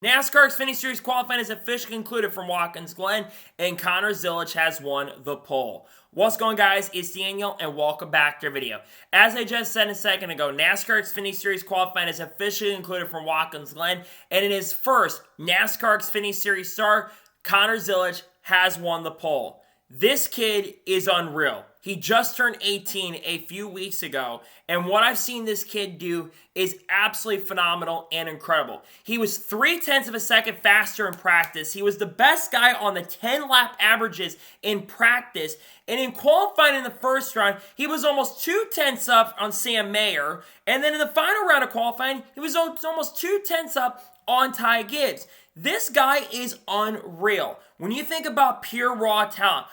NASCAR Xfinity Series qualifying is officially concluded from Watkins Glen, and Connor Zilisch has won the pole. What's going on, guys? It's Daniel, and welcome back to our video. As I just said a second ago, NASCAR Xfinity Series qualifying is officially concluded from Watkins Glen, and in his first NASCAR Xfinity Series start, Connor Zilisch has won the pole. This kid is unreal. He just turned 18 a few weeks ago, and what I've seen this kid do is absolutely phenomenal and incredible. He was 0.3 of a second faster in practice. He was the best guy on the 10-lap averages in practice, and in qualifying in the first round, he was almost 0.2 up on Sam Mayer, and then in the final round of qualifying, he was almost 0.2 up on Ty Gibbs. This guy is unreal. When you think about pure raw talent,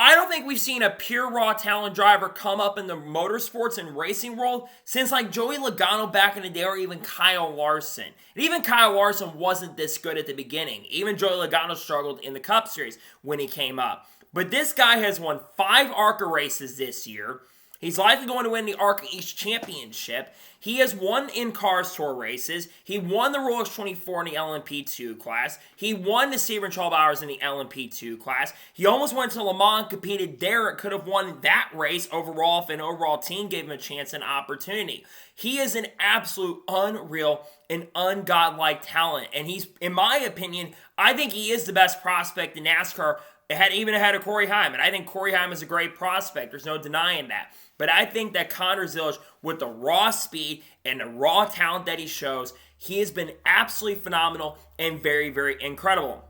I don't think we've seen a pure raw talent driver come up in the motorsports and racing world since like Joey Logano back in the day, or even Kyle Larson. And even Kyle Larson wasn't this good at the beginning. Even Joey Logano struggled in the Cup Series when he came up. But this guy has won 5 ARCA races this year. He's likely going to win the ARCA East Championship. He has won in Cars Tour races. He won the Rolex 24 in the LMP2 class. He won the Sebring 12 Hours in the LMP2 class. He almost went to Le Mans, competed there, and could have won that race overall if an overall team gave him a chance and opportunity. He is an absolute unreal and ungodlike talent. And he's, in my opinion, I think he is the best prospect in NASCAR, even ahead of Corey Heim. And I think Corey Heim is a great prospect. There's no denying that. But I think that Connor Zilisch, with the raw speed and the raw talent that he shows, he has been absolutely phenomenal and very, very incredible.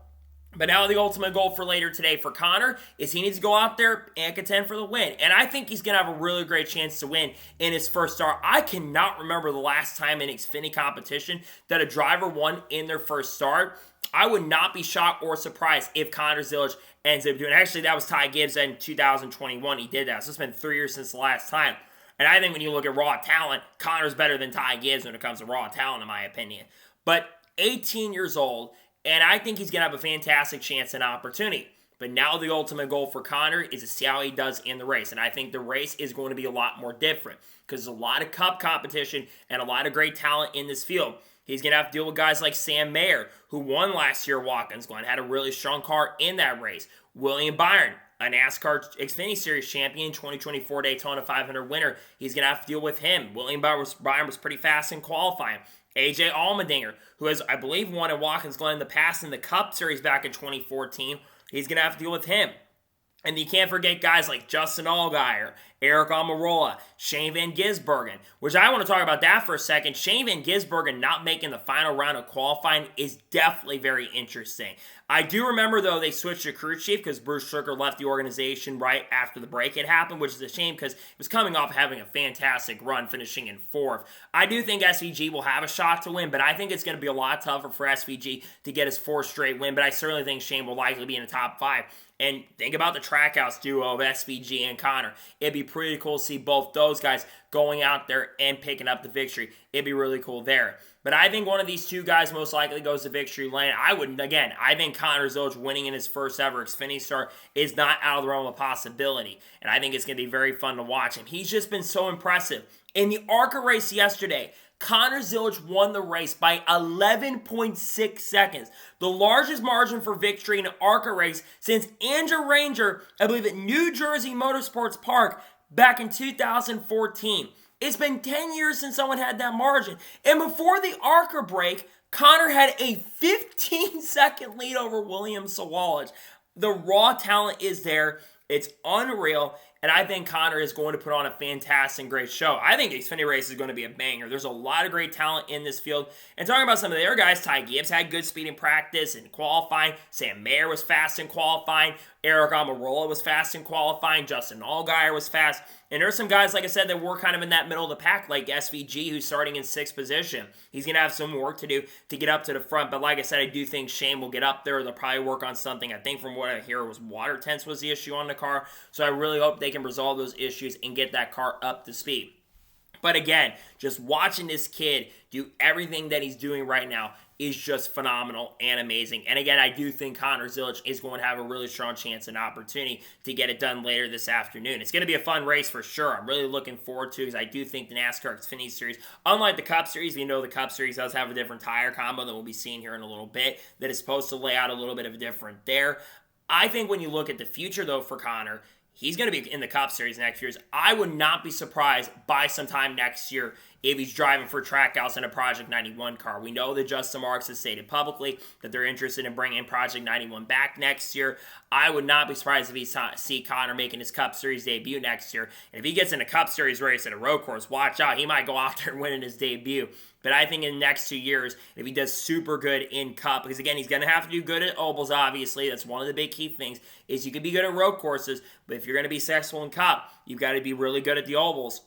But now the ultimate goal for later today for Connor is he needs to go out there and contend for the win. And I think he's going to have a really great chance to win in his first start. I cannot remember the last time in Xfinity competition that a driver won in their first start. I would not be shocked or surprised if Connor Zilisch ends up doing it. Actually, that was Ty Gibbs in 2021. He did that. So it's been 3 years since the last time. And I think when you look at raw talent, Connor's better than Ty Gibbs when it comes to raw talent, in my opinion. But 18 years old, and I think he's going to have a fantastic chance and opportunity. But now the ultimate goal for Connor is to see how he does in the race. And I think the race is going to be a lot more different because there's a lot of cup competition and a lot of great talent in this field. He's going to have to deal with guys like Sam Mayer, who won last year at Watkins Glen, had a really strong car in that race. William Byron, a NASCAR Xfinity Series champion, 2024 Daytona 500 winner. He's going to have to deal with him. William Byron was pretty fast in qualifying. AJ Allmendinger, who has, I believe, won at Watkins Glen in the past in the Cup Series back in 2014. He's going to have to deal with him. And you can't forget guys like Justin Allgaier, Eric Almirola, Shane Van Gisbergen, which I want to talk about that for a second. Shane Van Gisbergen not making the final round of qualifying is definitely very interesting. I do remember, though, they switched to crew chief because Bruce Sugar left the organization right after the break had happened, which is a shame because he was coming off having a fantastic run, finishing in 4th. I do think SVG will have a shot to win, but I think it's going to be a lot tougher for SVG to get his 4th straight win, but I certainly think Shane will likely be in the top 5. And think about the Trackhouse duo of SVG and Connor. It'd be pretty cool to see both those guys going out there and picking up the victory. It'd be really cool there. But I think one of these two guys most likely goes to victory lane. I think Connor Zilisch winning in his first ever Xfinity start is not out of the realm of possibility. And I think it's going to be very fun to watch him. He's just been so impressive. In the ARCA race yesterday, Connor Zilisch won the race by 11.6 seconds. The largest margin for victory in an ARCA race since Andrew Ranger, I believe at New Jersey Motorsports Park back in 2014. It's been 10 years since someone had that margin. And before the ARCA break, Connor had a 15-second lead over William Sawalich. The raw talent is there. It's unreal. And I think Connor is going to put on a fantastic, great show. I think the Xfinity race is going to be a banger. There's a lot of great talent in this field. And talking about some of the other guys, Ty Gibbs had good speed in practice and qualifying. Sam Mayer was fast in qualifying. Eric Almirola was fast in qualifying. Justin Allgaier was fast. And there's some guys, like I said, that were kind of in that middle of the pack, like SVG, who's starting in 6th position. He's going to have some work to do to get up to the front. But like I said, I do think Shane will get up there. They'll probably work on something. I think from what I hear, it was water temps was the issue on the car. So I really hope they can resolve those issues and get that car up to speed. But again, just watching this kid do everything that he's doing right now is just phenomenal and amazing. And again, I do think Connor Zilisch is going to have a really strong chance and opportunity to get it done later this afternoon. It's going to be a fun race for sure. I'm really looking forward to it because I do think the NASCAR Xfinity Series, unlike the Cup Series, we know the Cup Series does have a different tire combo that we'll be seeing here in a little bit that is supposed to lay out a little bit of a different there. I think when you look at the future, though, for Connor, he's going to be in the Cup Series next year. I would not be surprised by sometime next year if he's driving for Trackhouse in a Project 91 car. We know that Justin Marks has stated publicly that they're interested in bringing Project 91 back next year. I would not be surprised if we see Connor making his Cup Series debut next year. And if he gets in a Cup Series race at a road course, watch out. He might go out there and win his debut. But I think in the next 2 years, if he does super good in Cup, because again, he's going to have to do good at ovals, obviously. That's one of the big key things, is you can be good at road courses, but if you're going to be successful in Cup, you've got to be really good at the ovals.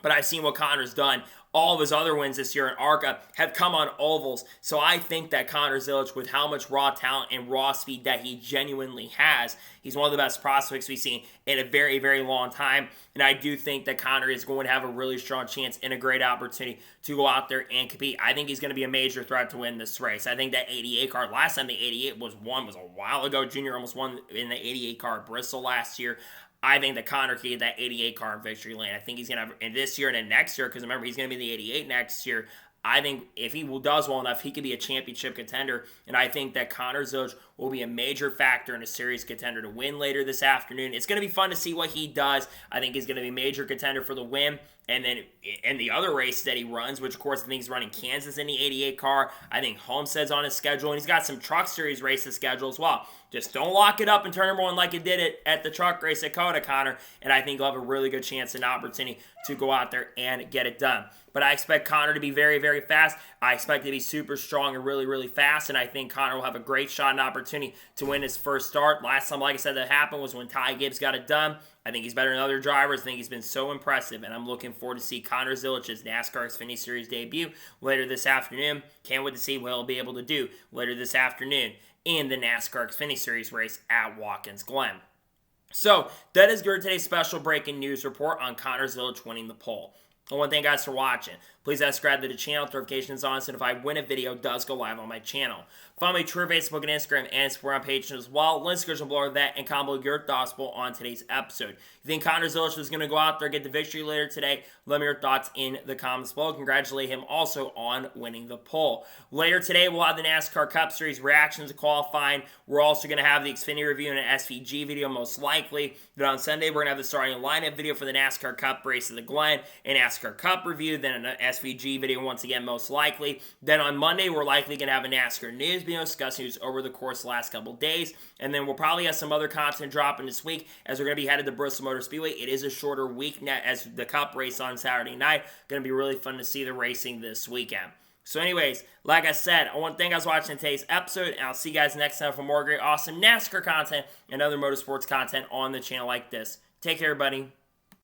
But I've seen what Connor's done. All of his other wins this year in ARCA have come on ovals. So I think that Connor Zilisch, with how much raw talent and raw speed that he genuinely has, he's one of the best prospects we've seen in a very, very long time. And I do think that Connor is going to have a really strong chance and a great opportunity to go out there and compete. I think he's going to be a major threat to win this race. I think that 88 car, last time the 88 was won was a while ago. Junior almost won in the 88 car at Bristol last year. I think that Connor can get that 88 car in victory lane. I think he's going to have, in this year and then next year, because remember, he's going to be the 88 next year. I think if he does well enough, he could be a championship contender. And I think that Connor Zilisch will be a major factor in a series contender to win later this afternoon. It's going to be fun to see what he does. I think he's going to be a major contender for the win. And then in the other race that he runs, which of course I think he's running Kansas in the 88 car. I think Homestead's on his schedule. And he's got some truck series races scheduled as well. Just don't lock it up in turn number 1 like you did it at the truck race at Coda, Connor. And I think he'll have a really good chance and opportunity to go out there and get it done. But I expect Connor to be very, very fast. I expect to be super strong and really, really fast. And I think Connor will have a great shot and opportunity to win his first start. Last time, like I said, that happened was when Ty Gibbs got it done. I think he's better than other drivers. I think he's been so impressive. And I'm looking forward to see Connor Zilisch's NASCAR Xfinity Series debut later this afternoon. Can't wait to see what he'll be able to do later this afternoon in the NASCAR Xfinity Series race at Watkins Glen. So, that is your today's special breaking news report on Connor Zilisch winning the pole. I want to thank you guys for watching. Please subscribe to the channel, notifications on, so if I win a video, it does go live on my channel. Follow me Twitter, Facebook, and Instagram, and support on Patreon as well. Links description below that, and comment below your thoughts on today's episode. You think Connor Zilisch is going to go out there and get the victory later today? Let me know your thoughts in the comments below. Congratulate him also on winning the pole. Later today, we'll have the NASCAR Cup Series reactions to qualifying. We're also going to have the Xfinity review and an SVG video, most likely. Then on Sunday, we're going to have the starting lineup video for the NASCAR Cup race of the Glen, an NASCAR Cup review, then an SVG video once again, most likely. Then on Monday, we're likely going to have a NASCAR news video discussing news over the course of the last couple days. And then we'll probably have some other content dropping this week as we're going to be headed to Bristol Motor Speedway. It is a shorter week now as the Cup race on Saturday night. Going to be really fun to see the racing this weekend. So anyways, like I said, I want to thank you guys for watching today's episode, and I'll see you guys next time for more great, awesome NASCAR content and other motorsports content on the channel like this. Take care, everybody.